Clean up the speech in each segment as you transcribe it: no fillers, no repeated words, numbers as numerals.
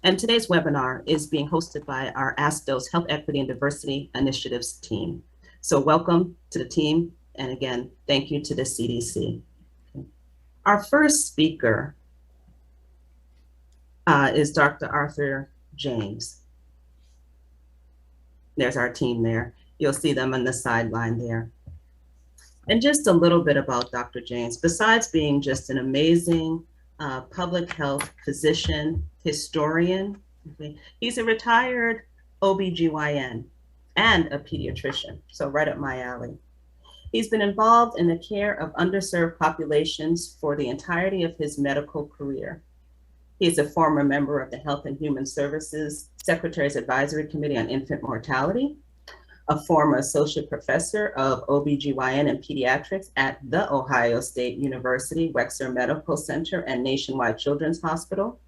And today's webinar is being hosted by our ASTO's Health Equity and Diversity Initiatives team. So welcome to the team. And again, thank you to the CDC. Our first speaker is Dr. Arthur James. There's our team there. You'll see them on the sideline there. And just a little bit about Dr. James. Besides being just an amazing public health physician, historian, okay, he's a retired OBGYN and a pediatrician, so right up my alley. He's been involved in the care of underserved populations for the entirety of his medical career. He's a former member of the Health and Human Services Secretary's Advisory Committee on Infant Mortality, a former associate professor of OBGYN and pediatrics at The Ohio State University Wexner Medical Center and Nationwide Children's Hospital.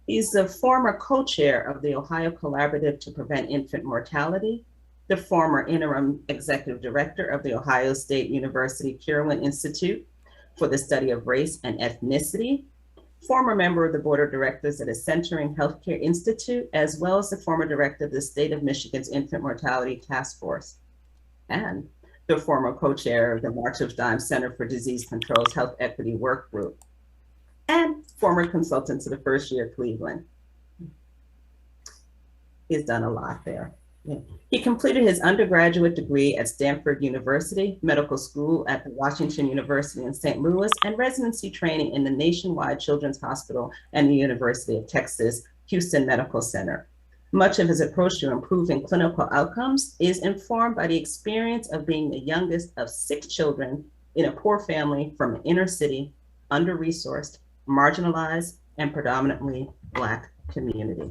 He's the former co-chair of the Ohio Collaborative to Prevent Infant Mortality, the former interim executive director of the Ohio State University Kirwan Institute for the Study of Race and Ethnicity, former member of the board of directors at a Centering Healthcare Institute, as well as the former director of the state of Michigan's Infant Mortality Task Force, and the former co-chair of the March of Dimes Center for Disease Control's Health Equity Work Group, and former consultant to the First Year Cleveland. He's done a lot there. Yeah. He completed his undergraduate degree at Stanford University, medical school at the Washington University in St. Louis, and residency training in the Nationwide Children's Hospital and the University of Texas, Houston Medical Center. Much of his approach to improving clinical outcomes is informed by the experience of being the youngest of 6 children in a poor family from an inner city, under-resourced, marginalized, and predominantly Black community.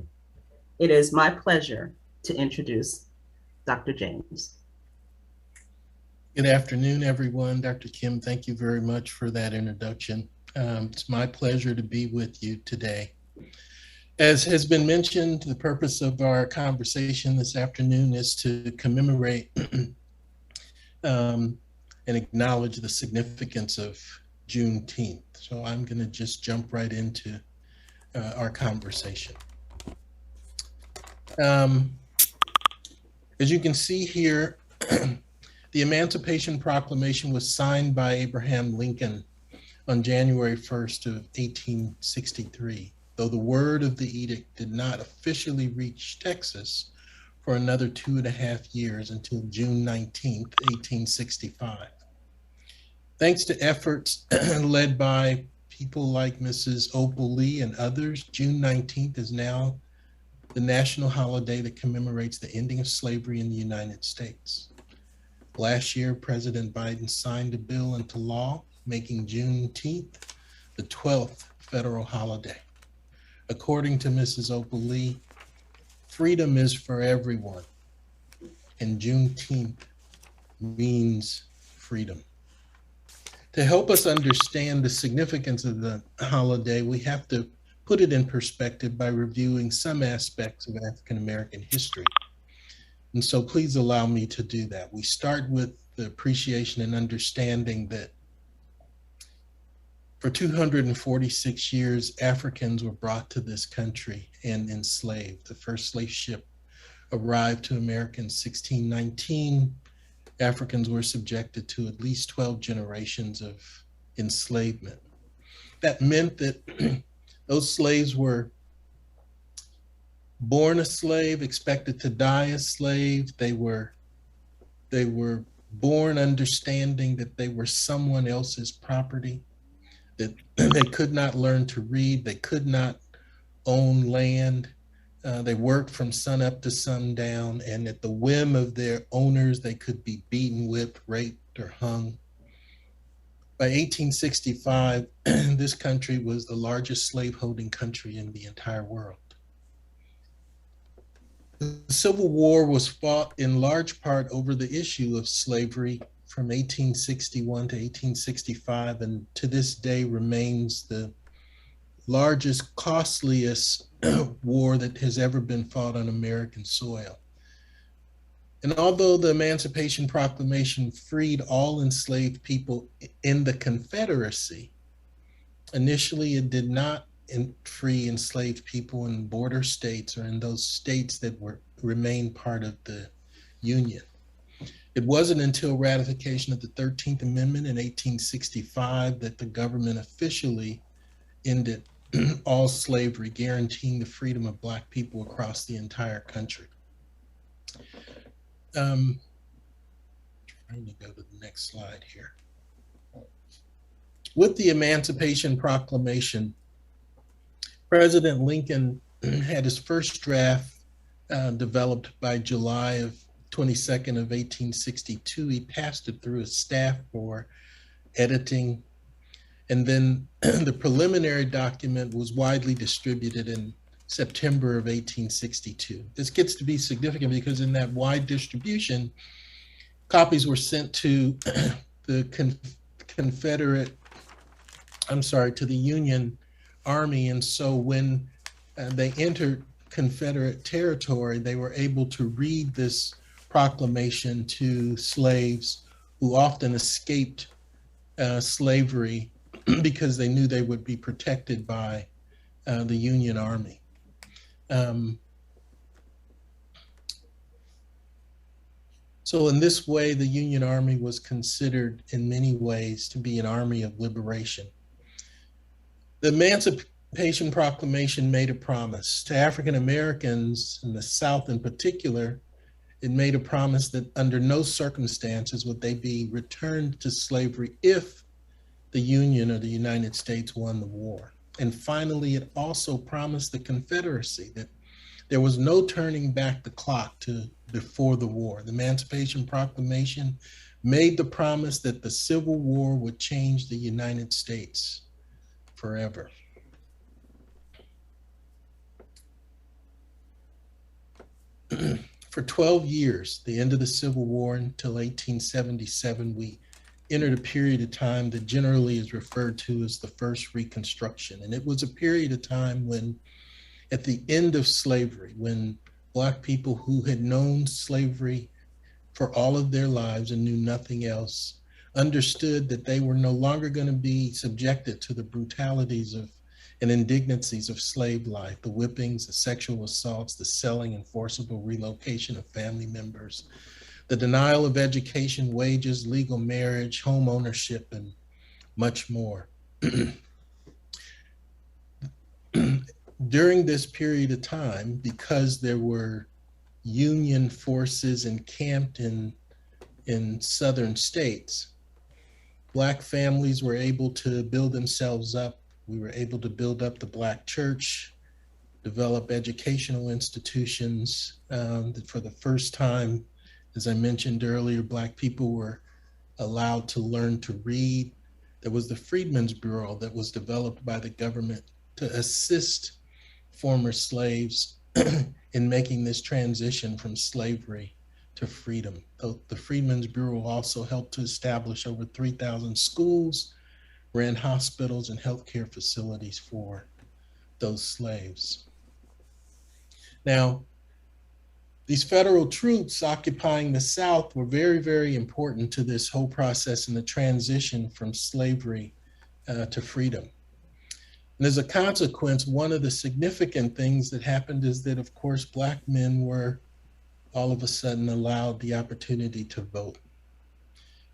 It is my pleasure to introduce Dr. James. Good afternoon, everyone. Dr. Kim, thank you very much for that introduction. It's my pleasure to be with you today. As has been mentioned, the purpose of our conversation this afternoon is to commemorate and acknowledge the significance of Juneteenth. So I'm going to just jump right into our conversation. As you can see here, the Emancipation Proclamation was signed by Abraham Lincoln on January 1st of 1863, though the word of the edict did not officially reach Texas for another 2.5 years until June 19th, 1865. Thanks to efforts led by people like Mrs. Opal Lee and others, June 19th is now the national holiday that commemorates the ending of slavery in the United States. Last year, President Biden signed a bill into law, making Juneteenth the 12th federal holiday. According to Mrs. Opal Lee, freedom is for everyone, and Juneteenth means freedom. To help us understand the significance of the holiday, we have to put it in perspective by reviewing some aspects of African American history. And so please allow me to do that. We start with the appreciation and understanding that for 246 years, Africans were brought to this country and enslaved. The first slave ship arrived to America in 1619. Africans were subjected to at least 12 generations of enslavement. That meant that those slaves were born a slave, expected to die a slave. They were born understanding that they were someone else's property, that they could not learn to read, they could not own land. They worked from sun up to sundown, and at the whim of their owners, they could be beaten, whipped, raped, or hung. By 1865, this country was the largest slaveholding country in the entire world. The Civil War was fought in large part over the issue of slavery from 1861 to 1865, and to this day remains the largest, costliest war that has ever been fought on American soil. And although the Emancipation Proclamation freed all enslaved people in the Confederacy, initially it did not free enslaved people in border states or in those states that remained part of the Union. It wasn't until ratification of the 13th Amendment in 1865 that the government officially ended all slavery, guaranteeing the freedom of Black people across the entire country. Trying to go to the next slide here. With the Emancipation Proclamation, President Lincoln had his first draft developed by July of 22nd of 1862. He passed it through his staff for editing. And then the preliminary document was widely distributed in September of 1862. This gets to be significant because in that wide distribution, copies were sent to the to the Union Army. And so when they entered Confederate territory, they were able to read this proclamation to slaves who often escaped slavery because they knew they would be protected by the Union Army. So in this way, the Union Army was considered in many ways to be an army of liberation. The Emancipation Proclamation made a promise to African Americans in the South in particular. It made a promise that under no circumstances would they be returned to slavery if the Union or the United States won the war. And finally, it also promised the Confederacy that there was no turning back the clock to before the war. The Emancipation Proclamation made the promise that the Civil War would change the United States forever. For 12 years, the end of the Civil War until 1877, we entered a period of time that generally is referred to as the first Reconstruction. And it was a period of time when, at the end of slavery, when Black people who had known slavery for all of their lives and knew nothing else understood that they were no longer going to be subjected to the brutalities of and indignities of slave life, the whippings, the sexual assaults, the selling and forcible relocation of family members, the denial of education, wages, legal marriage, home ownership, and much more. During this period of time, because there were Union forces encamped in southern states, Black families were able to build themselves up. We were able to build up the Black church, develop educational institutions. That for the first time, as I mentioned earlier, Black people were allowed to learn to read. There was the Freedmen's Bureau that was developed by the government to assist former slaves in making this transition from slavery to freedom. The Freedmen's Bureau also helped to establish over 3,000 schools, ran hospitals and healthcare facilities for those slaves. Now, these federal troops occupying the South were very, very important to this whole process and the transition from slavery to freedom. And as a consequence, one of the significant things that happened is that, of course, Black men were all of a sudden allowed the opportunity to vote.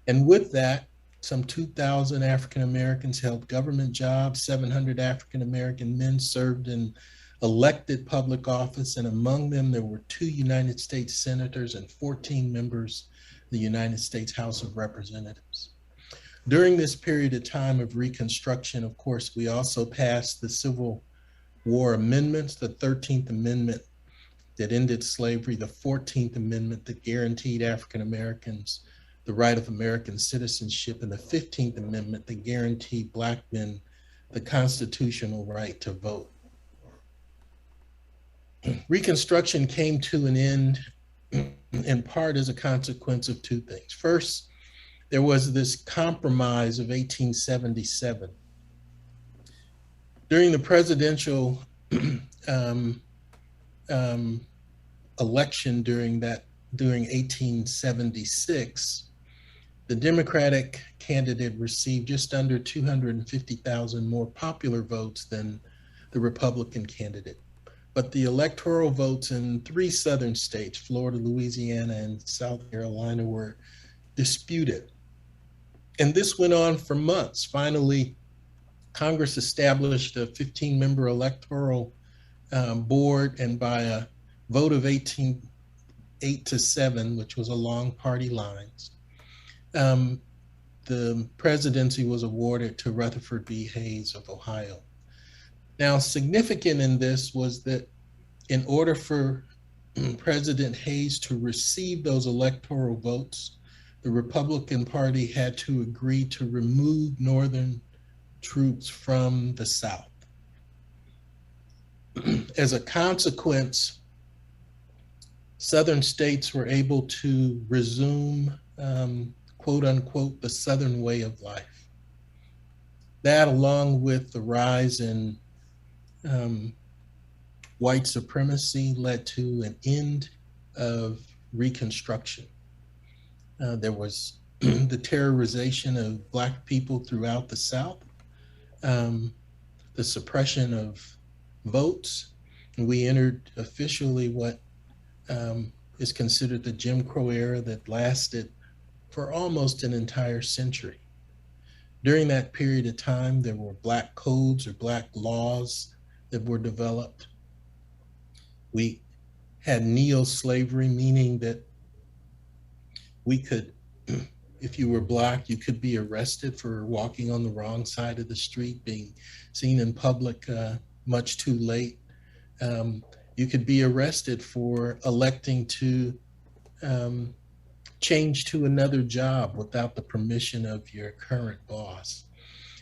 And with that, some 2,000 African Americans held government jobs, 700 African American men served in elected public office, and among them there were 2 United States senators and 14 members of the United States House of Representatives. During this period of time of Reconstruction, of course, we also passed the Civil War amendments, the 13th Amendment that ended slavery, the 14th Amendment that guaranteed African Americans the right of American citizenship, and the 15th Amendment that guaranteed Black men the constitutional right to vote. Reconstruction came to an end in part as a consequence of 2 things. First, there was this compromise of 1877. During the presidential election during 1876, the Democratic candidate received just under 250,000 more popular votes than the Republican candidate. But the electoral votes in 3 southern states, Florida, Louisiana, and South Carolina, were disputed. And this went on for months. Finally, Congress established a 15-member electoral board, and by a vote of 8-7, which was along party lines, the presidency was awarded to Rutherford B. Hayes of Ohio. Now, significant in this was that in order for President Hayes to receive those electoral votes, the Republican Party had to agree to remove Northern troops from the South. As a consequence, Southern states were able to resume, quote unquote, the Southern way of life. That, along with the rise in white supremacy, led to an end of Reconstruction. There was the terrorization of Black people throughout the South, the suppression of votes, and we entered officially what is considered the Jim Crow era that lasted for almost an entire century. During that period of time, there were Black codes or Black laws that were developed. We had neo-slavery, meaning that we could, if you were Black, you could be arrested for walking on the wrong side of the street, being seen in public much too late. You could be arrested for electing to change to another job without the permission of your current boss.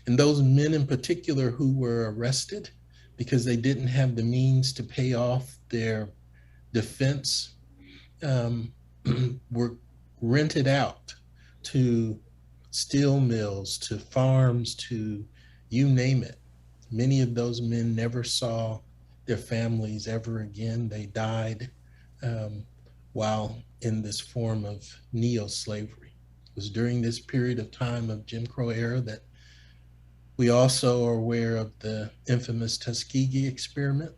And those men in particular who were arrested because they didn't have the means to pay off their defense were rented out to steel mills, to farms, to you name it. Many of those men never saw their families ever again. They died while in this form of neo-slavery. It was during this period of time of Jim Crow era that we also are aware of the infamous Tuskegee experiment.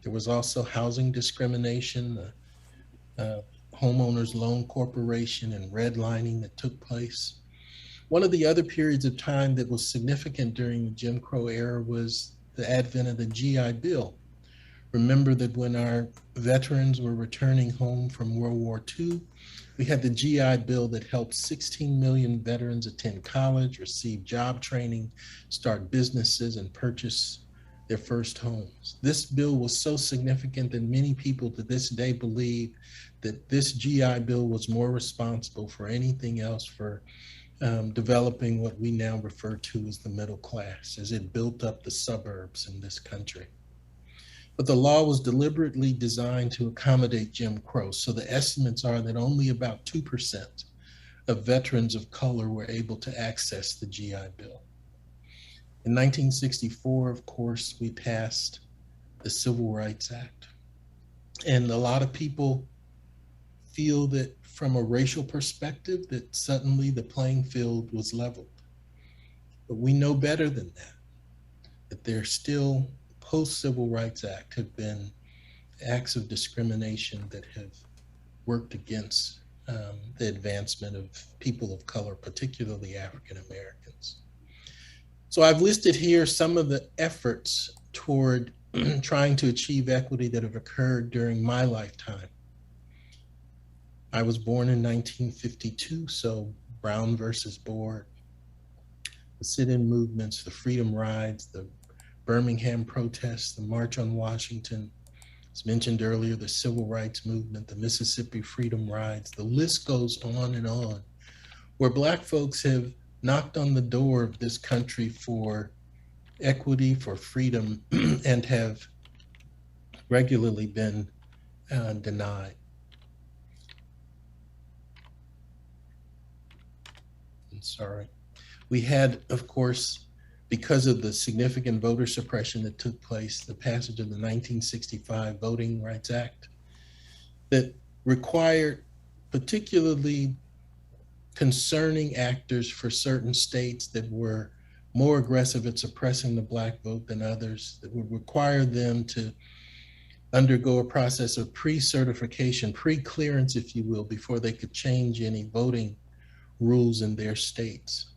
There was also housing discrimination, the Homeowners Loan Corporation, and redlining that took place. One of the other periods of time that was significant during the Jim Crow era was the advent of the GI Bill. Remember that when our veterans were returning home from World War II, we had the GI Bill that helped 16 million veterans attend college, receive job training, start businesses, and purchase their first homes. This bill was so significant that many people to this day believe that this GI Bill was more responsible for anything else for developing what we now refer to as the middle class, as it built up the suburbs in this country. But the law was deliberately designed to accommodate Jim Crow. So the estimates are that only about 2% of veterans of color were able to access the GI Bill. In 1964, of course, we passed the Civil Rights Act. And a lot of people feel that from a racial perspective, that suddenly the playing field was leveled. But we know better than that there's still post-Civil Rights Act have been acts of discrimination that have worked against the advancement of people of color, particularly African Americans. So I've listed here some of the efforts toward trying to achieve equity that have occurred during my lifetime. I was born in 1952, so Brown versus Board, the sit-in movements, the freedom rides, the Birmingham protests, the March on Washington, as mentioned earlier, the Civil Rights Movement, the Mississippi Freedom Rides, the list goes on, where Black folks have knocked on the door of this country for equity, for freedom, and have regularly been denied. I'm sorry. We had, of course, because of the significant voter suppression that took place, the passage of the 1965 Voting Rights Act that required particularly concerning actors for certain states that were more aggressive at suppressing the Black vote than others, that would require them to undergo a process of pre-certification, pre-clearance, if you will, before they could change any voting rules in their states.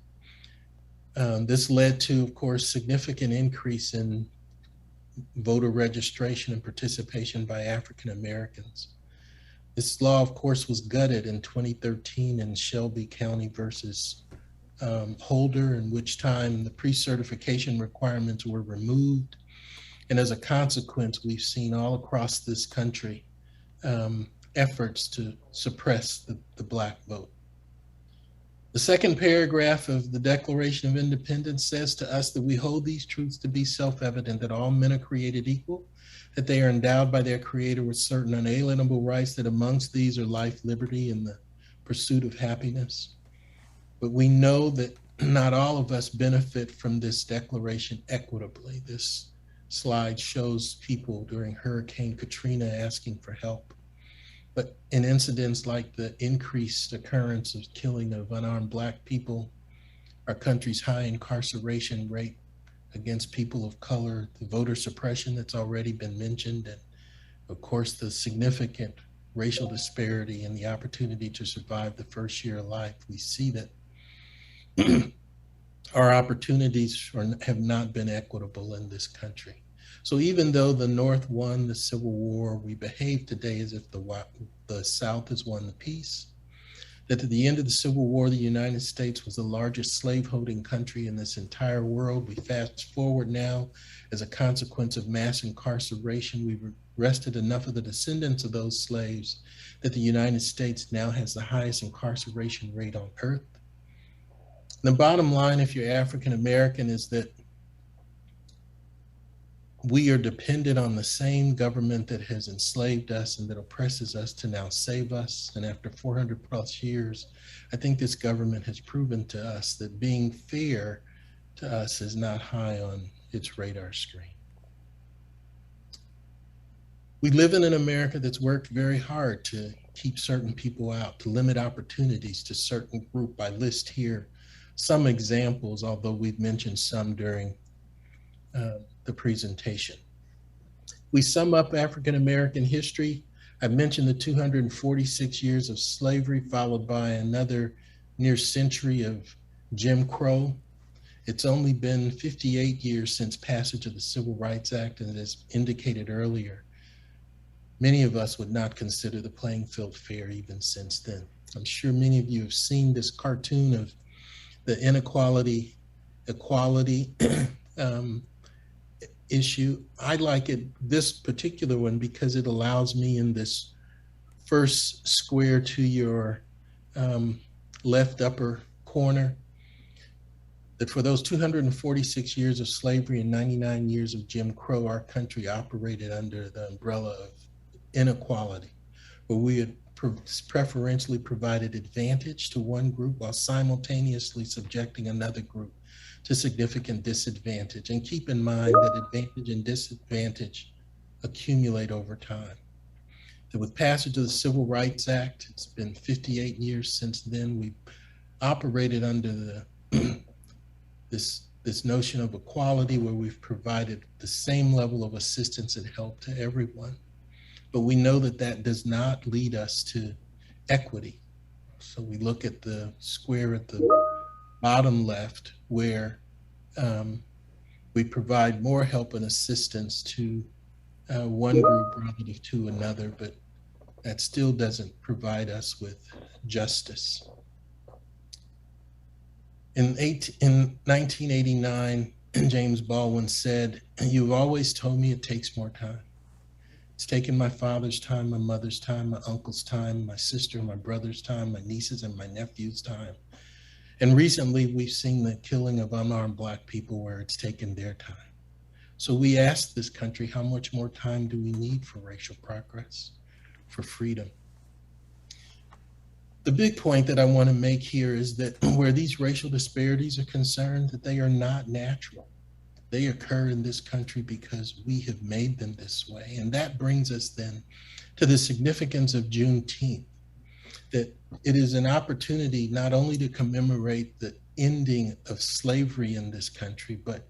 This led to, of course, significant increase in voter registration and participation by African Americans. This law, of course, was gutted in 2013 in Shelby County versus Holder, in which time the pre-certification requirements were removed. And as a consequence, we've seen all across this country efforts to suppress the Black vote. The second paragraph of the Declaration of Independence says to us that we hold these truths to be self-evident, that all men are created equal, that they are endowed by their Creator with certain unalienable rights, that amongst these are life, liberty, and the pursuit of happiness. But we know that not all of us benefit from this declaration equitably. This slide shows people during Hurricane Katrina asking for help. But in incidents like the increased occurrence of killing of unarmed Black people, our country's high incarceration rate against people of color, the voter suppression that's already been mentioned, and of course the significant racial disparity in the opportunity to survive the first year of life, we see that our opportunities have not been equitable in this country. So even though the North won the Civil War, we behave today as if the South has won the peace. That at the end of the Civil War, the United States was the largest slaveholding country in this entire world. We fast forward now, as a consequence of mass incarceration, we've arrested enough of the descendants of those slaves that the United States now has the highest incarceration rate on earth. The bottom line, if you're African American, is that we are dependent on the same government that has enslaved us and that oppresses us to now save us. And after 400 plus years, I think this government has proven to us that being fair to us is not high on its radar screen. We live in an America that's worked very hard to keep certain people out, to limit opportunities to certain group. I list here some examples, although we've mentioned some during the presentation. We sum up African American history. I mentioned the 246 years of slavery, followed by another near century of Jim Crow. It's only been 58 years since passage of the Civil Rights Act, and as indicated earlier, many of us would not consider the playing field fair even since then. I'm sure many of you have seen this cartoon of the inequality, equality issue. I like this particular one because it allows me in this first square to your left upper corner that for those 246 years of slavery and 99 years of Jim Crow, our country operated under the umbrella of inequality, where we had preferentially provided advantage to one group while simultaneously subjecting another group to significant disadvantage. And keep in mind that advantage and disadvantage accumulate over time. That with passage of the Civil Rights Act, it's been 58 years since then, we've operated under this notion of equality, where we've provided the same level of assistance and help to everyone. But we know that that does not lead us to equity. So we look at the square at the bottom left, where we provide more help and assistance to one group relative to another, but that still doesn't provide us with justice. In 1989, James Baldwin said, "You've always told me it takes more time. It's taken my father's time, my mother's time, my uncle's time, my sister, my brother's time, my nieces and my nephew's time. And recently we've seen the killing of unarmed Black people where it's taken their time. So we ask this country, how much more time do we need for racial progress, for freedom?" The big point that I want to make here is that where these racial disparities are concerned, that they are not natural. They occur in this country because we have made them this way. And that brings us then to the significance of Juneteenth, that it is an opportunity not only to commemorate that ending of slavery in this country, but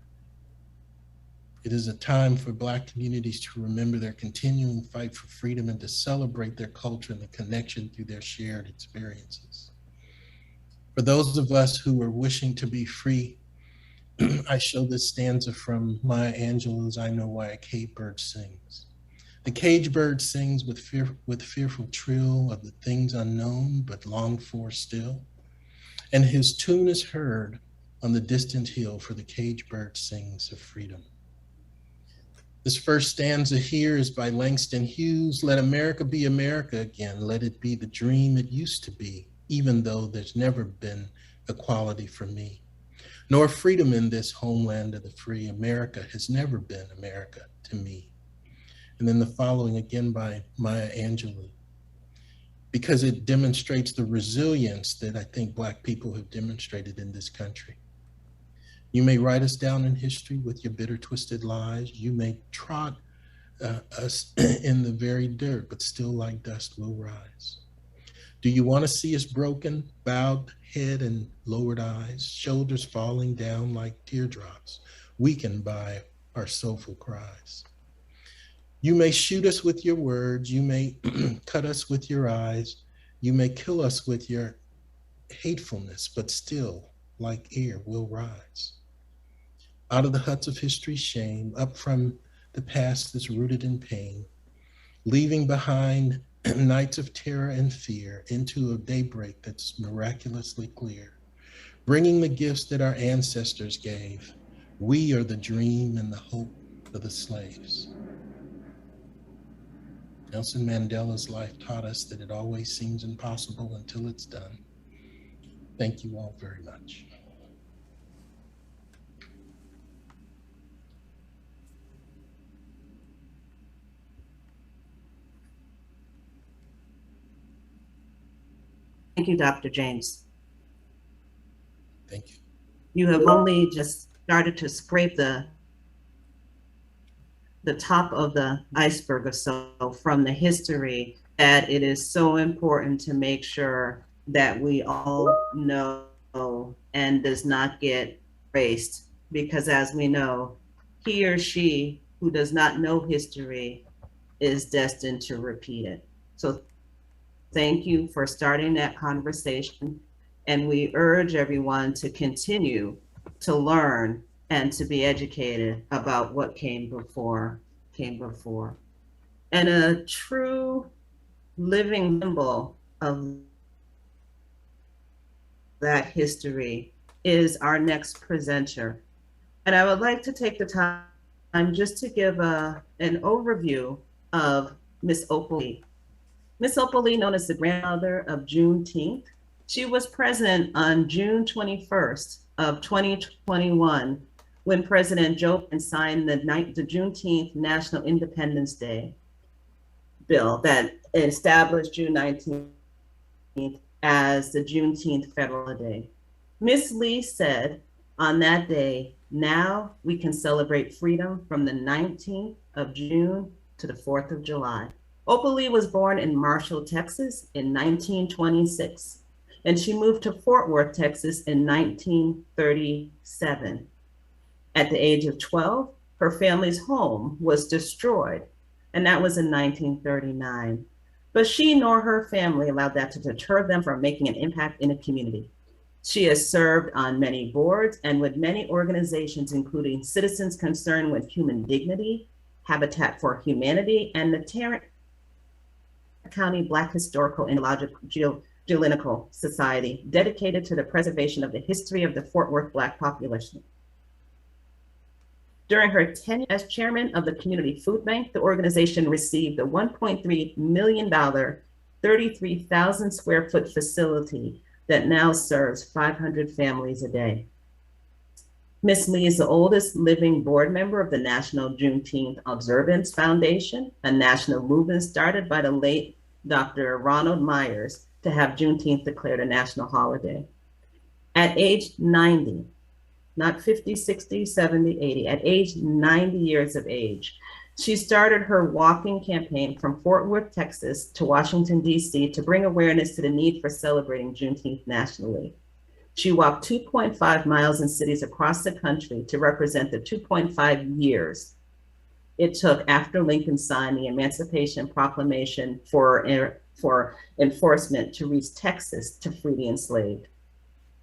it is a time for Black communities to remember their continuing fight for freedom and to celebrate their culture and the connection through their shared experiences. For those of us who are wishing to be free, I show this stanza from Maya Angelou's I Know Why a Cage Bird Sings. The cage bird sings with fearful trill of the things unknown but longed for still, and his tune is heard on the distant hill, for the cage bird sings of freedom. This first stanza here is by Langston Hughes. Let America be America again. Let it be the dream it used to be, even though there's never been equality for me, nor freedom in this homeland of the free. America has never been America to me. And then the following again by Maya Angelou, because it demonstrates the resilience that I think Black people have demonstrated in this country. You may write us down in history with your bitter, twisted lies. You may trot us in the very dirt, but still like dust will rise. Do you want to see us broken, bowed head and lowered eyes, shoulders falling down like teardrops, weakened by our soulful cries? You may shoot us with your words, you may cut us with your eyes, you may kill us with your hatefulness, but still, like air, we'll rise. Out of the huts of history's shame, up from the past that's rooted in pain, leaving behind nights of terror and fear into a daybreak that's miraculously clear, bringing the gifts that our ancestors gave. We are the dream and the hope of the slaves. Nelson Mandela's life taught us that it always seems impossible until it's done. Thank you all very much. Thank you, Dr. James. Thank you. You have only just started to scrape the top of the iceberg or so from the history, that it is so important to make sure that we all know and does not get erased, because as we know, he or she who does not know history is destined to repeat it. So thank you for starting that conversation, and we urge everyone to continue to learn and to be educated about what came before. And a true living symbol of that history is our next presenter. And I would like to take the time just to give an overview of Miss Opal Lee. Miss Opal Lee, known as the grandmother of Juneteenth, she was present on June 21st of 2021 when President Joe Biden signed the Juneteenth National Independence Day bill that established June 19th as the Juneteenth federal holiday. Miss Lee said on that day, now we can celebrate freedom from the 19th of June to the 4th of July. Opal Lee was born in Marshall, Texas in 1926, and she moved to Fort Worth, Texas in 1937. At the age of 12, her family's home was destroyed, and that was in 1939. But she nor her family allowed that to deter them from making an impact in a community. She has served on many boards and with many organizations, including Citizens Concerned with Human Dignity, Habitat for Humanity, and the Tarrant County Black Historical and Geological Society, dedicated to the preservation of the history of the Fort Worth Black population. During her tenure as chairman of the Community Food Bank, the organization received a $1.3 million, 33,000 square foot facility that now serves 500 families a day. Ms. Lee is the oldest living board member of the National Juneteenth Observance Foundation, a national movement started by the late Dr. Ronald Myers to have Juneteenth declared a national holiday. At age 90, not 50, 60, 70, 80, at age 90 years of age, she started her walking campaign from Fort Worth, Texas to Washington, D.C. to bring awareness to the need for celebrating Juneteenth nationally. She walked 2.5 miles in cities across the country to represent the 2.5 years it took after Lincoln signed the Emancipation Proclamation for enforcement to reach Texas to free the enslaved.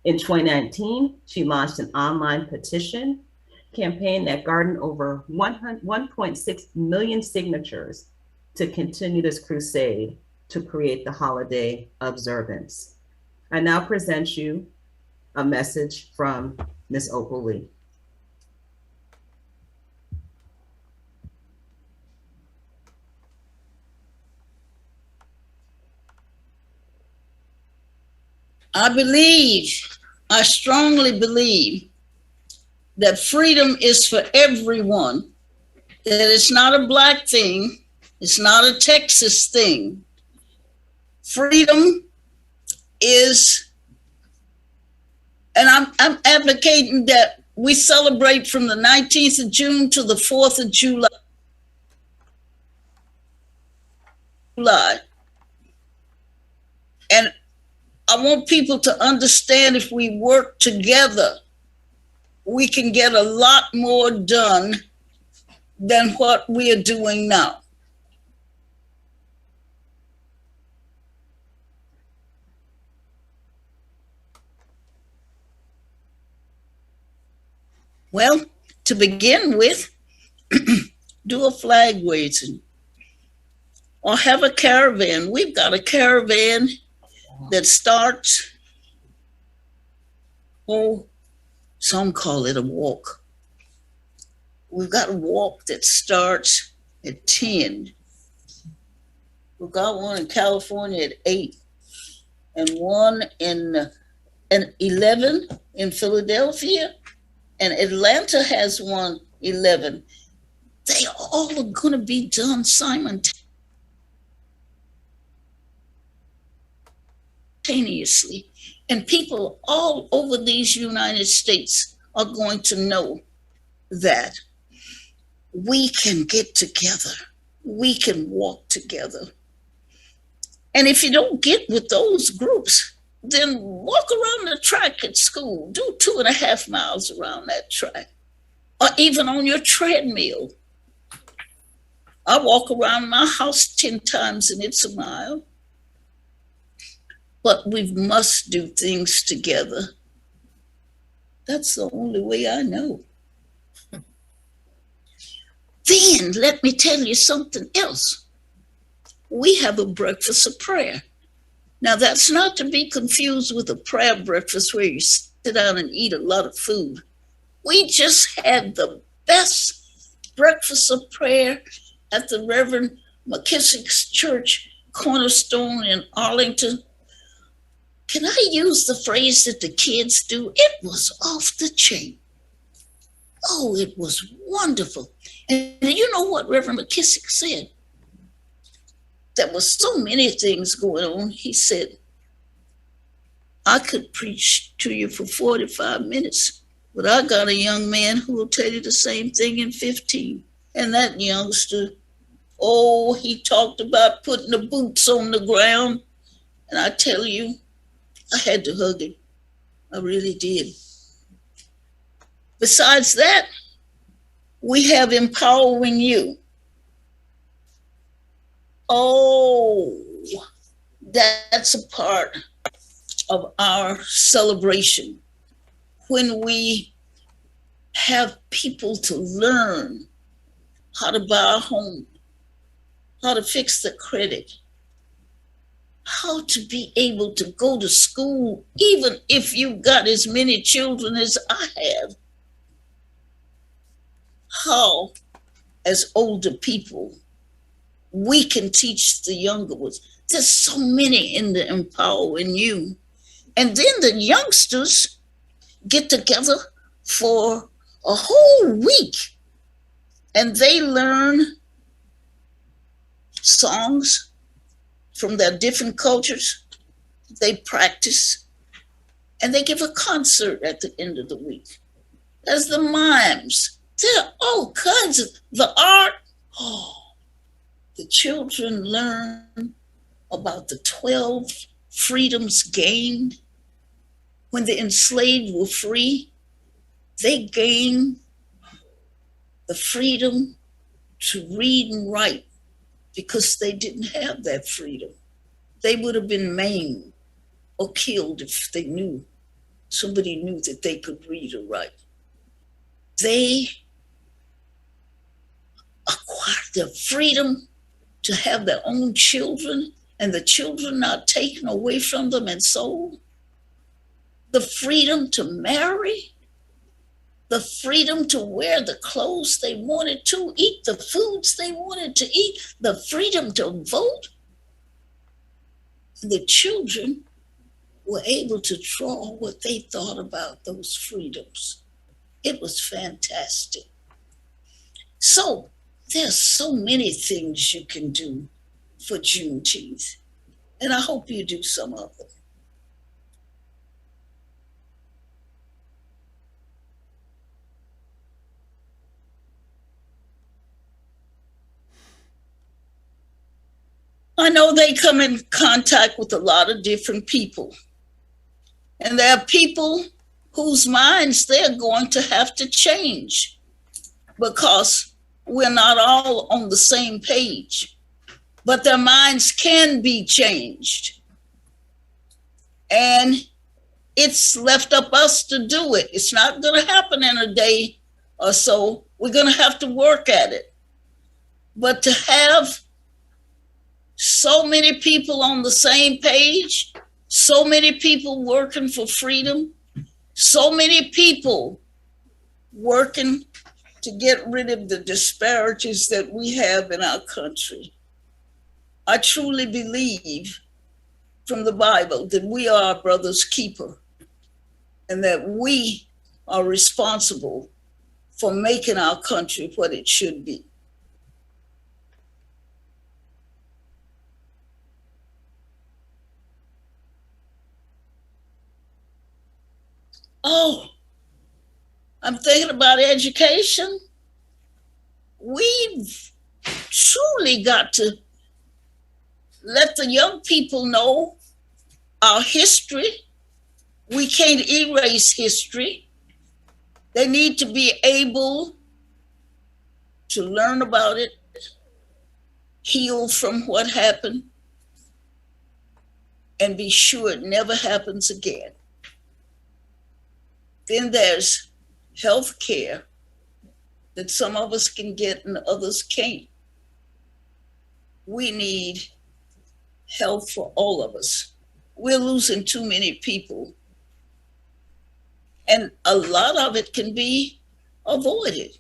In 2019, she launched an online petition campaign that garnered over 1.6 million signatures to continue this crusade to create the holiday observance. I now present you a message from Ms. Opal Lee. I strongly believe that freedom is for everyone, that it's not a Black thing, it's not a Texas thing. Freedom is, and I'm advocating that we celebrate from the 19th of June to the 4th of July. And I want people to understand if we work together, we can get a lot more done than what we are doing now. Well, to begin with, do a flag raising or have a caravan. We've got a caravan that starts, some call it a walk. We've got a walk that starts at 10. We've got one in California at 8 and one in 11 in Philadelphia, and Atlanta has one 11. They all are going to be done simultaneously. And people all over these United States are going to know that we can get together, we can walk together. And if you don't get with those groups, then walk around the track at school, do 2.5 miles around that track, or even on your treadmill. I walk around my house 10 times and it's a mile. But we must do things together. That's the only way I know. Then let me tell you something else. We have a breakfast of prayer. Now that's not to be confused with a prayer breakfast where you sit down and eat a lot of food. We just had the best breakfast of prayer at the Reverend McKissick's Church, Cornerstone in Arlington. Can I use the phrase that the kids do? It was off the chain. Oh, it was wonderful. And you know what Reverend McKissick said? There were so many things going on. He said, I could preach to you for 45 minutes, but I got a young man who will tell you the same thing in 15. And that youngster, he talked about putting the boots on the ground. And I tell you, I had to hug him. I really did. Besides that, we have empowering you. That's a part of our celebration. When we have people to learn how to buy a home, how to fix the credit, how to be able to go to school, even if you've got as many children as I have. How, as older people, we can teach the younger ones. There's so many in the empowering you. And then the youngsters get together for a whole week and they learn songs from their different cultures. They practice and they give a concert at the end of the week. There's the mimes. There are all kinds of the art. The children learn about the 12 freedoms gained. when the enslaved were free, they gained the freedom to read and write because they didn't have that freedom. They would have been maimed or killed if somebody knew that they could read or write. They acquired the freedom to have their own children and the children not taken away from them and sold. The freedom to marry, the freedom to wear the clothes they wanted to, eat the foods they wanted to eat, the freedom to vote. The children were able to draw what they thought about those freedoms. It was fantastic. So there's so many things you can do for Juneteenth, and I hope you do some of them. I know they come in contact with a lot of different people. And there are people whose minds they're going to have to change because we're not all on the same page. But their minds can be changed. And it's left up us to do it. It's not going to happen in a day or so. We're going to have to work at it. But to have so many people on the same page, so many people working for freedom, so many people working to get rid of the disparities that we have in our country. I truly believe from the Bible that we are our brother's keeper and that we are responsible for making our country what it should be. Oh, I'm thinking about education. We've truly got to let the young people know our history. We can't erase history. They need to be able to learn about it, heal from what happened, and be sure it never happens again. Then there's health care that some of us can get and others can't. We need health for all of us. We're losing too many people. And a lot of it can be avoided.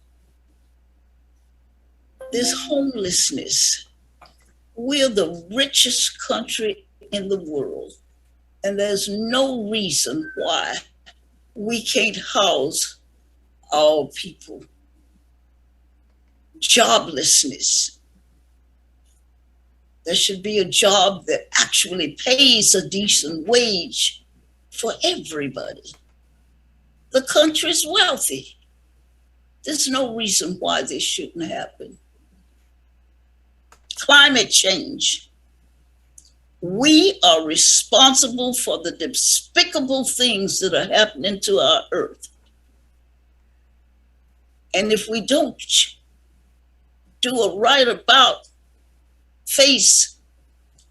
This homelessness. We're the richest country in the world. And there's no reason why we can't house all people. Joblessness. There should be a job that actually pays a decent wage for everybody. The country's wealthy. There's no reason why this shouldn't happen. Climate change. We are responsible for the despicable things that are happening to our earth. And if we don't do a right about face,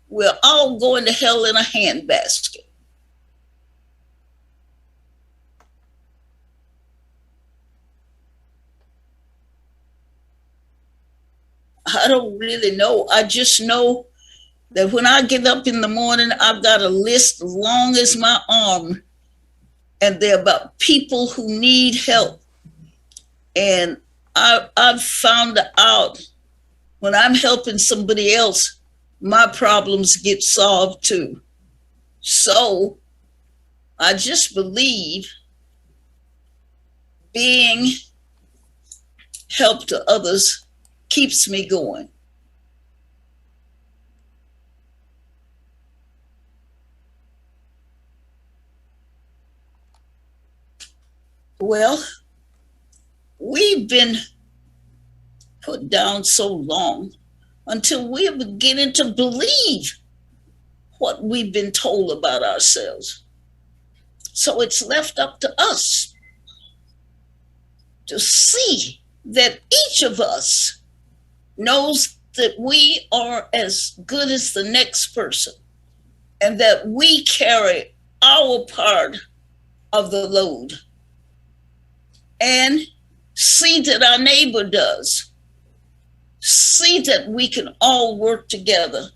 we're all going to hell in a handbasket. I don't really know. I just know that when I get up in the morning, I've got a list as long as my arm, and they're about people who need help. And I've found out when I'm helping somebody else, my problems get solved too. So I just believe being help to others keeps me going. Well, we've been put down so long until we're beginning to believe what we've been told about ourselves. So it's left up to us to see that each of us knows that we are as good as the next person and that we carry our part of the load, and see that our neighbor does. See that we can all work together,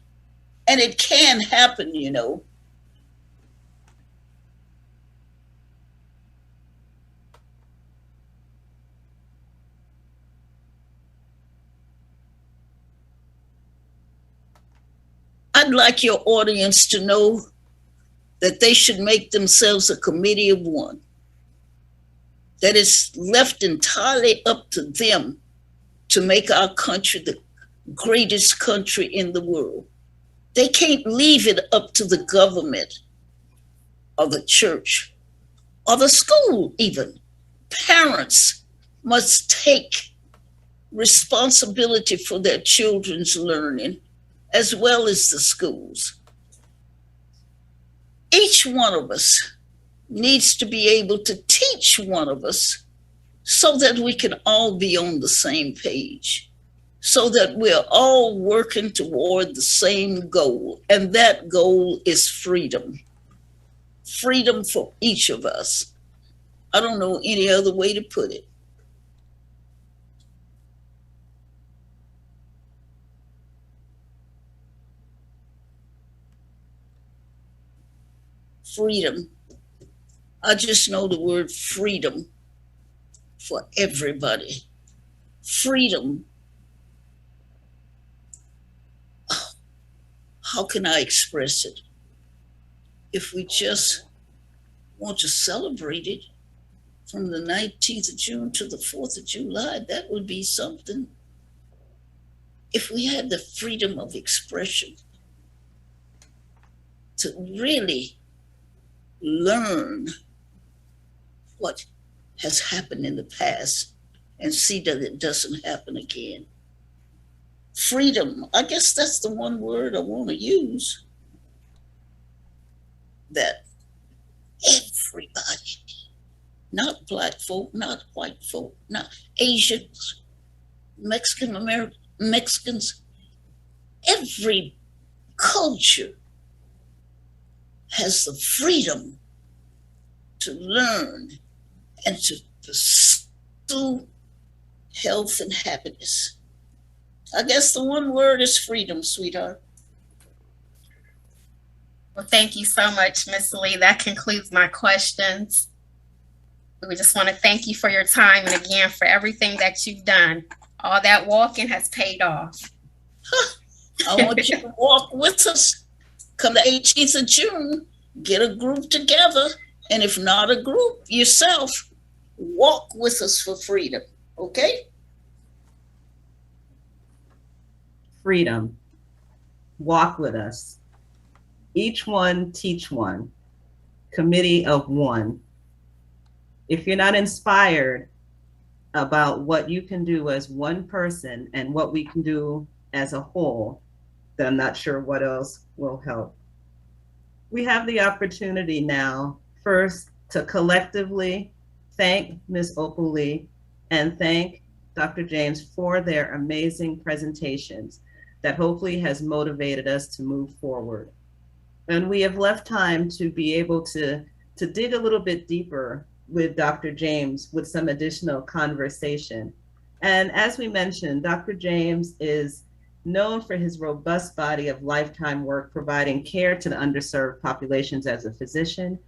and it can happen, you know. I'd like your audience to know that they should make themselves a committee of one, that it's left entirely up to them to make our country the greatest country in the world. They can't leave it up to the government or the church or the school even. Parents must take responsibility for their children's learning as well as the schools. Each one of us needs to be able to teach one of us so that we can all be on the same page, so that we're all working toward the same goal. And that goal is freedom. Freedom for each of us. I don't know any other way to put it. Freedom. I just know the word freedom for everybody. Freedom. How can I express it? If we just want to celebrate it from the 19th of June to the 4th of July, that would be something. If we had the freedom of expression to really learn what has happened in the past and see that it doesn't happen again. Freedom, I guess that's the one word I want to use. That everybody, not black folk, not white folk, not Asians, Mexicans, every culture has the freedom to learn and to pursue health and happiness. I guess the one word is freedom, sweetheart. Well, thank you so much, Ms. Lee. That concludes my questions. We just want to thank you for your time and again for everything that you've done. All that walking has paid off. I want you to walk with us. Come the 18th of June, get a group together, and if not a group, yourself, walk with us for freedom, okay? Freedom. Walk with us. Each one teach one. Committee of one. If you're not inspired about what you can do as one person and what we can do as a whole, then I'm not sure what else will help. We have the opportunity now, first, to collectively thank Ms. Opal Lee and thank Dr. James for their amazing presentations that hopefully has motivated us to move forward. And we have left time to be able to dig a little bit deeper with Dr. James with some additional conversation. And as we mentioned, Dr. James is known for his robust body of lifetime work providing care to the underserved populations as a physician,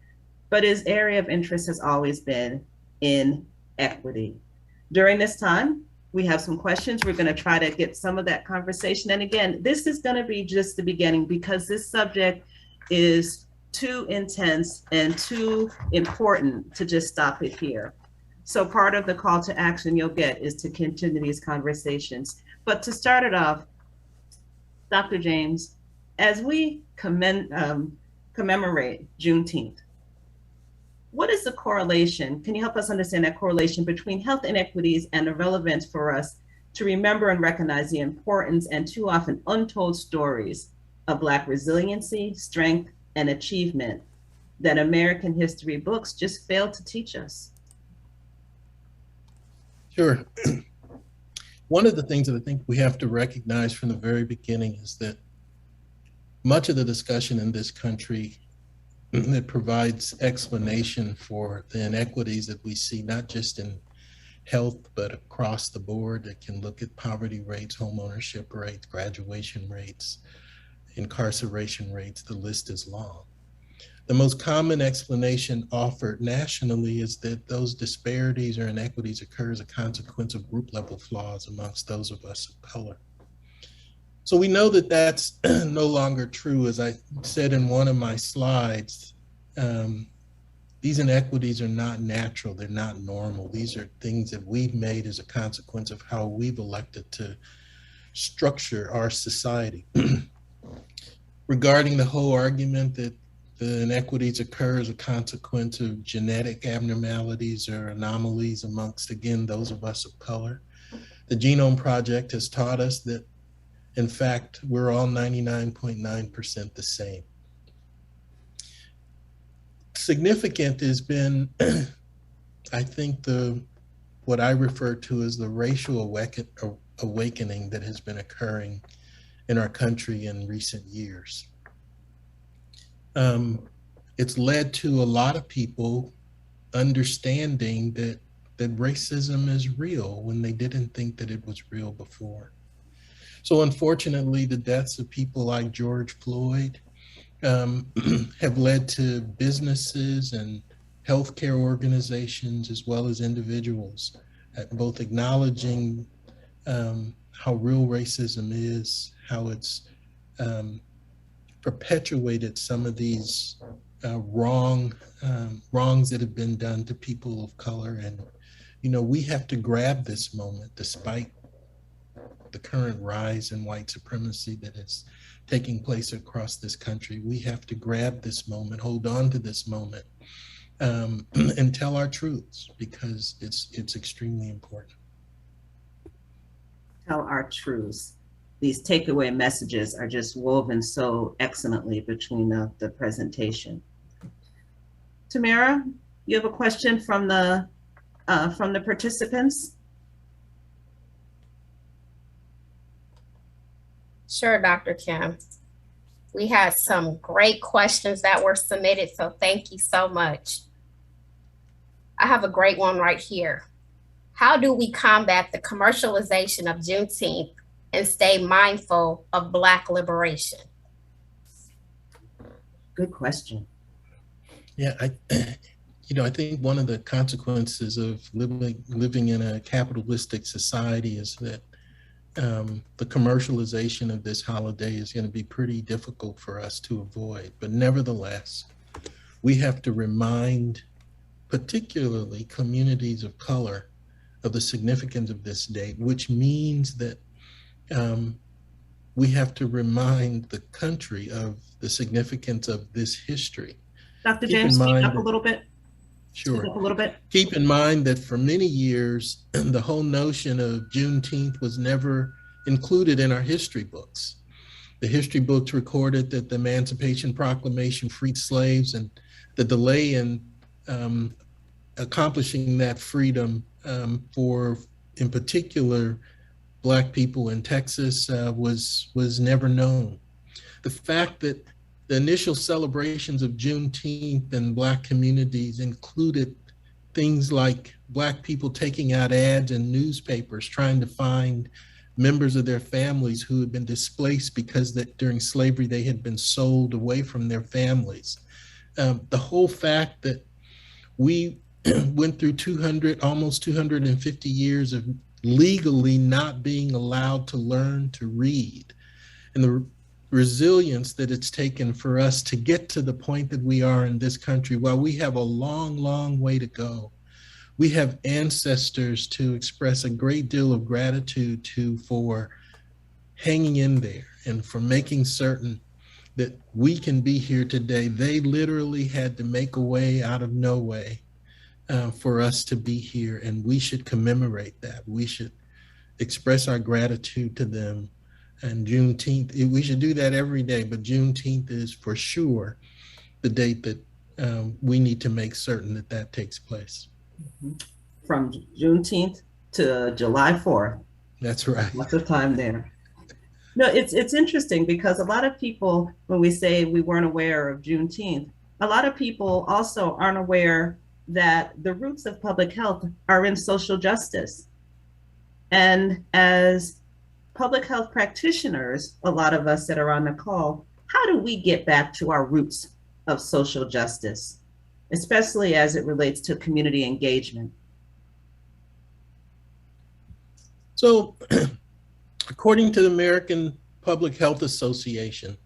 but his area of interest has always been in equity. During this time, we have some questions. We're going to try to get some of that conversation. And again, this is going to be just the beginning because this subject is too intense and too important to just stop it here. So part of the call to action you'll get is to continue these conversations. But to start it off, Dr. James, as we commemorate Juneteenth, what is the correlation? Can you help us understand that correlation between health inequities and the relevance for us to remember and recognize the importance and too often untold stories of Black resiliency, strength, and achievement that American history books just fail to teach us? Sure. One of the things that I think we have to recognize from the very beginning is that much of the discussion in this country that provides explanation for the inequities that we see, not just in health, but across the board, that can look at poverty rates, home ownership rates, graduation rates, incarceration rates, the list is long. The most common explanation offered nationally is that those disparities or inequities occur as a consequence of group level flaws amongst those of us of color. So we know that that's no longer true. As I said in one of my slides, these inequities are not natural, they're not normal. These are things that we've made as a consequence of how we've elected to structure our society. Regarding the whole argument that the inequities occur as a consequence of genetic abnormalities or anomalies amongst, again, those of us of color, the Genome Project has taught us that, in fact, we're all 99.9% the same. Significant has been, I think, what I refer to as the racial awakening that has been occurring in our country in recent years. It's led to a lot of people understanding that racism is real when they didn't think that it was real before. So unfortunately, the deaths of people like George Floyd have led to businesses and healthcare organizations, as well as individuals, both acknowledging how real racism is, how it's perpetuated some of these wrongs that have been done to people of color. And, you know, we have to grab this moment, despite the current rise in white supremacy that is taking place across this country. We have to grab this moment, hold on to this moment, and tell our truths, because it's extremely important. Tell our truths. These takeaway messages are just woven so excellently between the presentation. Tamara, you have a question from the participants? Sure, Dr. Kim. We had some great questions that were submitted, so thank you so much. I have a great one right here. How do we combat the commercialization of Juneteenth and stay mindful of Black liberation? Good question. Yeah, I think one of the consequences of living in a capitalistic society is that the commercialization of this holiday is going to be pretty difficult for us to avoid. But nevertheless, we have to remind particularly communities of color of the significance of this date, which means that we have to remind the country of the significance of this history. Dr. James, speak up a little bit. Sure. Speak up a little bit. Keep in mind that for many years, the whole notion of Juneteenth was never included in our history books. The history books recorded that the Emancipation Proclamation freed slaves, and the delay in accomplishing that freedom for, in particular, Black people in Texas was never known. The fact that the initial celebrations of Juneteenth in Black communities included things like Black people taking out ads in newspapers trying to find members of their families who had been displaced because that during slavery they had been sold away from their families. The whole fact that we went through almost 250 years of legally not being allowed to learn to read, and the resilience that it's taken for us to get to the point that we are in this country. While we have a long, long way to go, we have ancestors to express a great deal of gratitude to for hanging in there and for making certain that we can be here today. They literally had to make a way out of no way for us to be here, and we should commemorate that. We should express our gratitude to them. And Juneteenth, we should do that every day, but Juneteenth is for sure the date that we need to make certain that that takes place. From Juneteenth to July 4th. That's right. Lots of time there. No, it's interesting because a lot of people, when we say we weren't aware of Juneteenth, a lot of people also aren't aware that the roots of public health are in social justice. And as public health practitioners, a lot of us that are on the call, how do we get back to our roots of social justice, especially as it relates to community engagement? So, according to the American Public Health Association,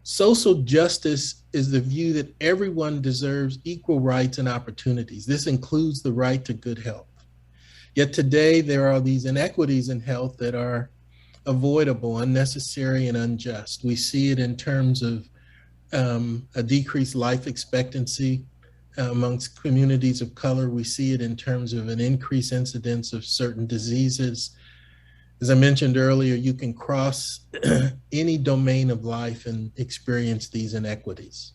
social justice is the view that everyone deserves equal rights and opportunities. This includes the right to good health. Yet today, there are these inequities in health that are avoidable, unnecessary, and unjust. We see it in terms of a decreased life expectancy amongst communities of color. We see it in terms of an increased incidence of certain diseases. As I mentioned earlier, you can cross any domain of life and experience these inequities.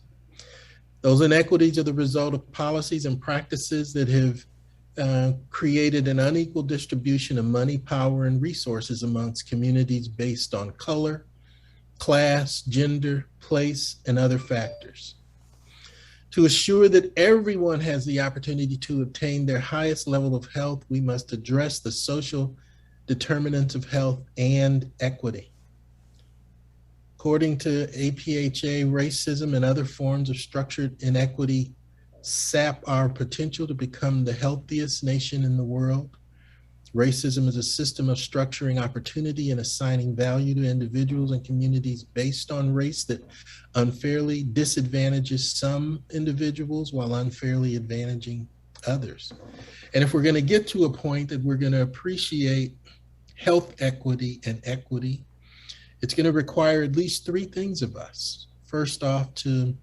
Those inequities are the result of policies and practices that have created an unequal distribution of money, power, and resources amongst communities based on color, class, gender, place, and other factors. To assure that everyone has the opportunity to obtain their highest level of health, we must address the social determinants of health and equity. According to APHA, racism and other forms of structured inequity sap our potential to become the healthiest nation in the world. Racism is a system of structuring opportunity and assigning value to individuals and communities based on race that unfairly disadvantages some individuals while unfairly advantaging others. And if we're going to get to a point that we're going to appreciate health equity and equity, it's going to require at least three things of us. First off, to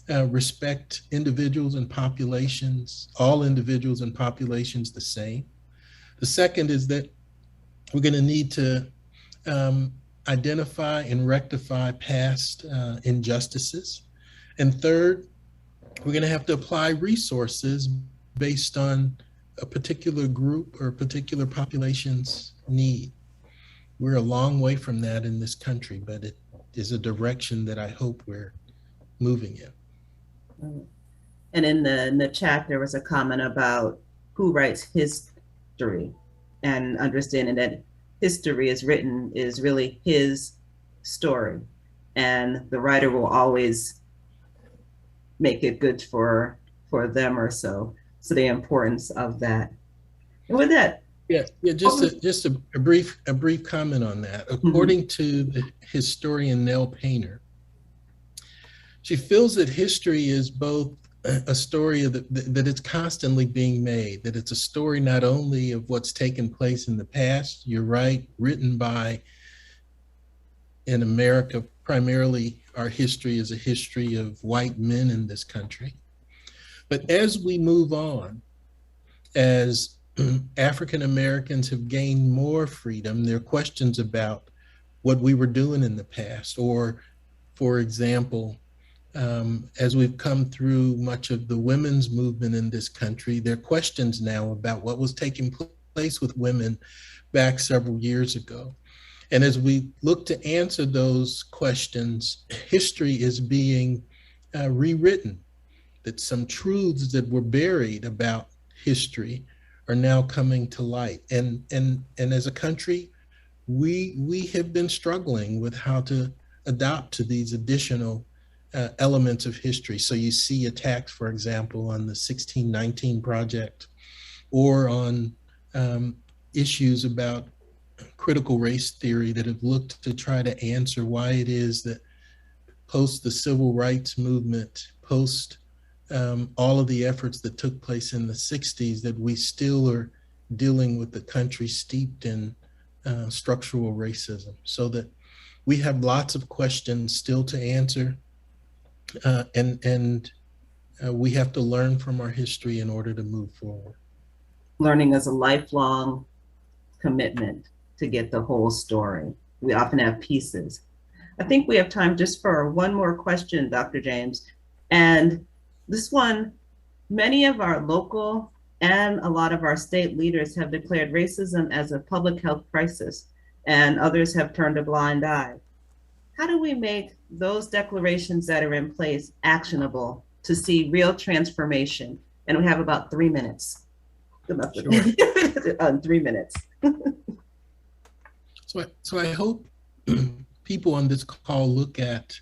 respect individuals and populations, all individuals and populations the same. The second is that we're going to need to identify and rectify past injustices. And third, we're going to have to apply resources based on a particular group or a particular population's need. We're a long way from that in this country, but it is a direction that I hope we're moving in. And in the chat, there was a comment about who writes history, and understanding that history is really his story, and the writer will always make it good for them or so. So the importance of that. And with that, just a brief comment on that. According to the historian Nell Painter, she feels that history is both a story that it's constantly being made, that it's a story not only of what's taken place in the past, you're right, written by, in America, primarily our history is a history of white men in this country. But as we move on, as African Americans have gained more freedom, there are questions about what we were doing in the past, or, for example, as we've come through much of the women's movement in this country, there are questions now about what was taking place with women back several years ago. And as we look to answer those questions, history is being rewritten, that some truths that were buried about history are now coming to light. And as a country, we have been struggling with how to adopt to these additional elements of history. So you see attacks, for example, on the 1619 Project, or on issues about critical race theory that have looked to try to answer why it is that post the civil rights movement, post all of the efforts that took place in the 60s, that we still are dealing with the country steeped in structural racism. So that we have lots of questions still to answer. And we have to learn from our history in order to move forward. Learning is a lifelong commitment to get the whole story. We often have pieces. I think we have time just for one more question, Dr. James. And This one, many of our local and a lot of our state leaders have declared racism as a public health crisis, and others have turned a blind eye. How do we make those declarations that are in place actionable to see real transformation? And we have about 3 minutes. Good luck with Sure. 3 minutes. So I hope people on this call look at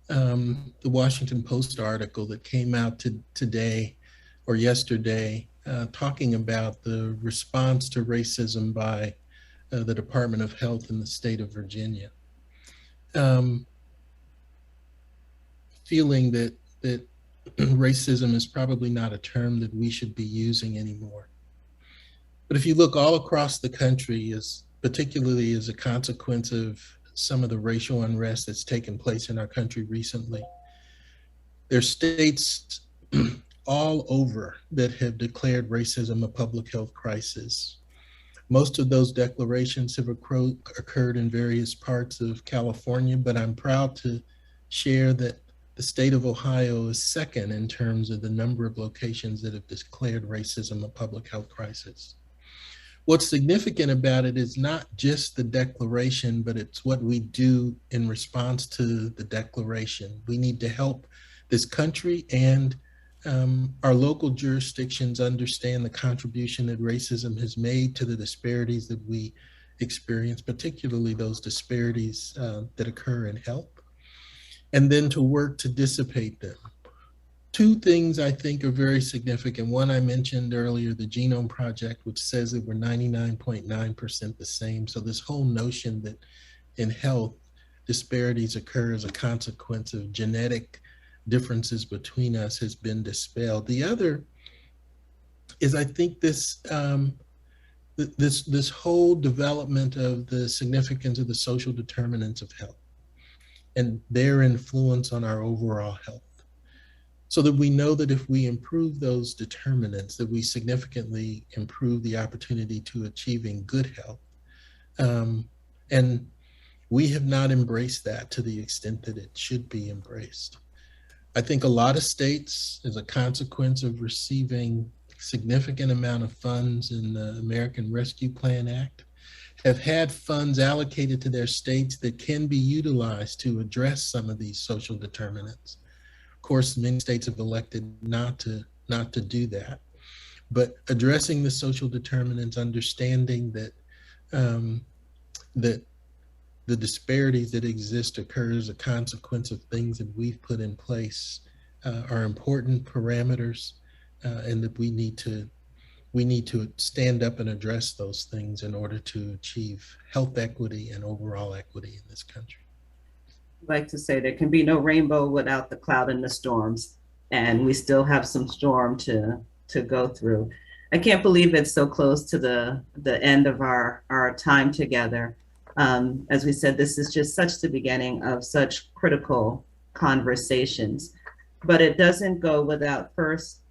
the Washington Post article that came out today or yesterday, talking about the response to racism by the Department of Health in the state of Virginia. Feeling that racism is probably not a term that we should be using anymore. But if you look all across the country, particularly as a consequence of some of the racial unrest that's taken place in our country recently, there's states all over that have declared racism a public health crisis. Most of those declarations have occurred in various parts of California, but I'm proud to share that the state of Ohio is second in terms of the number of locations that have declared racism a public health crisis. What's significant about it is not just the declaration, but it's what we do in response to the declaration. We need to help this country and our local jurisdictions understand the contribution that racism has made to the disparities that we experience, particularly those disparities that occur in health, and then to work to dissipate them. Two things I think are very significant. One, I mentioned earlier, the Genome Project, which says that we're 99.9% the same. So this whole notion that in health, disparities occur as a consequence of genetic differences between us has been dispelled. The other is, I think, this whole development of the significance of the social determinants of health and their influence on our overall health, so that we know that if we improve those determinants, that we significantly improve the opportunity to achieving good health. And we have not embraced that to the extent that it should be embraced. I think a lot of states, as a consequence of receiving significant amount of funds in the American Rescue Plan Act, have had funds allocated to their states that can be utilized to address some of these social determinants. Of course, many states have elected not to do that. But addressing the social determinants, understanding that that the disparities that exist occur as a consequence of things that we've put in place are important parameters, and that we need to stand up and address those things in order to achieve health equity and overall equity in this country. I like to say there can be no rainbow without the cloud and the storms, and we still have some storm to go through. I can't believe it's so close to the end of our time together. As we said, this is just such the beginning of such critical conversations, but it doesn't go without first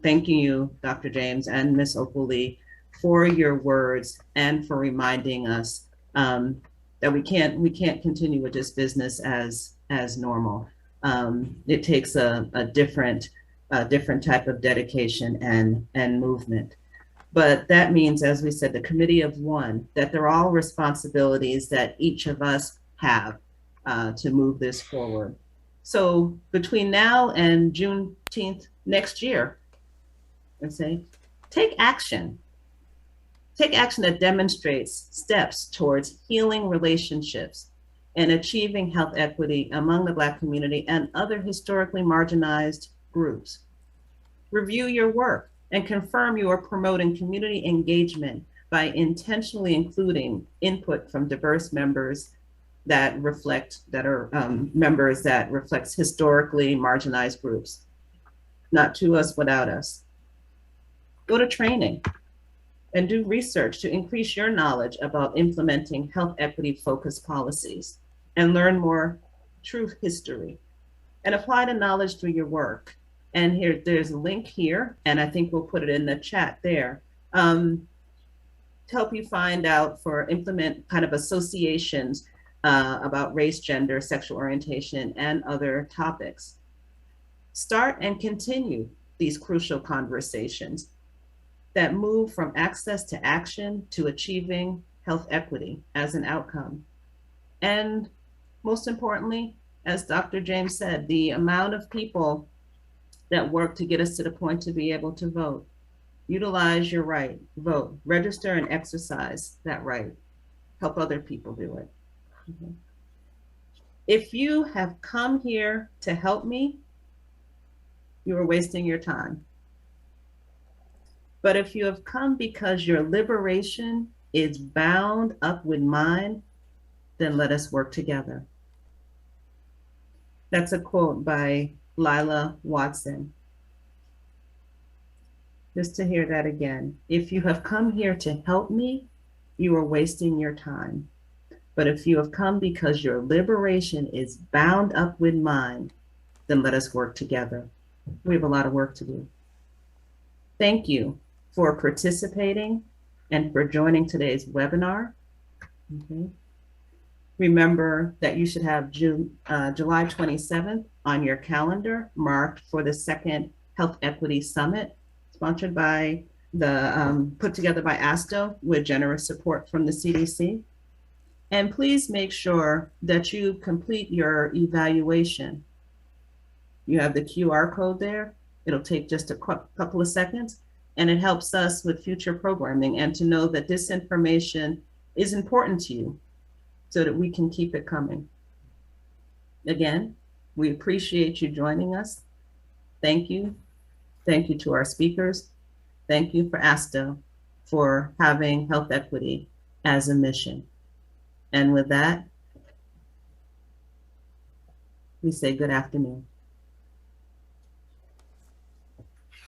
thanking you, Dr. James and Ms. Okuli, for your words and for reminding us that we can't continue with this business as normal. It takes a different type of dedication and movement. But that means, as we said, the committee of one, that they're all responsibilities that each of us have to move this forward. So between now and Juneteenth next year, let's say, take action. Take action that demonstrates steps towards healing relationships and achieving health equity among the Black community and other historically marginalized groups. Review your work and confirm you are promoting community engagement by intentionally including input from diverse members that members that reflects historically marginalized groups. Not to us without us. Go to training and do research to increase your knowledge about implementing health equity focused policies and learn more true history and apply the knowledge through your work. And there's a link here, and I think we'll put it in the chat there, to help you find out implement kind of associations about race, gender, sexual orientation, and other topics. Start and continue these crucial conversations that move from access to action to achieving health equity as an outcome. And most importantly, as Dr. James said, the amount of people that work to get us to the point to be able to vote. Utilize your right, vote, register and exercise that right. Help other people do it. Okay. If you have come here to help me, you are wasting your time. But if you have come because your liberation is bound up with mine, then let us work together. That's a quote by Lila Watson. Just to hear that again. If you have come here to help me, you are wasting your time. But if you have come because your liberation is bound up with mine, then let us work together. We have a lot of work to do. Thank you for participating and for joining today's webinar. Okay. Remember that you should have July 27th on your calendar marked for the second Health Equity Summit, sponsored by put together by ASTO with generous support from the CDC. And please make sure that you complete your evaluation. You have the QR code there. It'll take just a couple of seconds, and it helps us with future programming and to know that this information is important to you so that we can keep it coming. Again, we appreciate you joining us. Thank you. Thank you to our speakers. Thank you for ASTO for having health equity as a mission. And with that, we say good afternoon.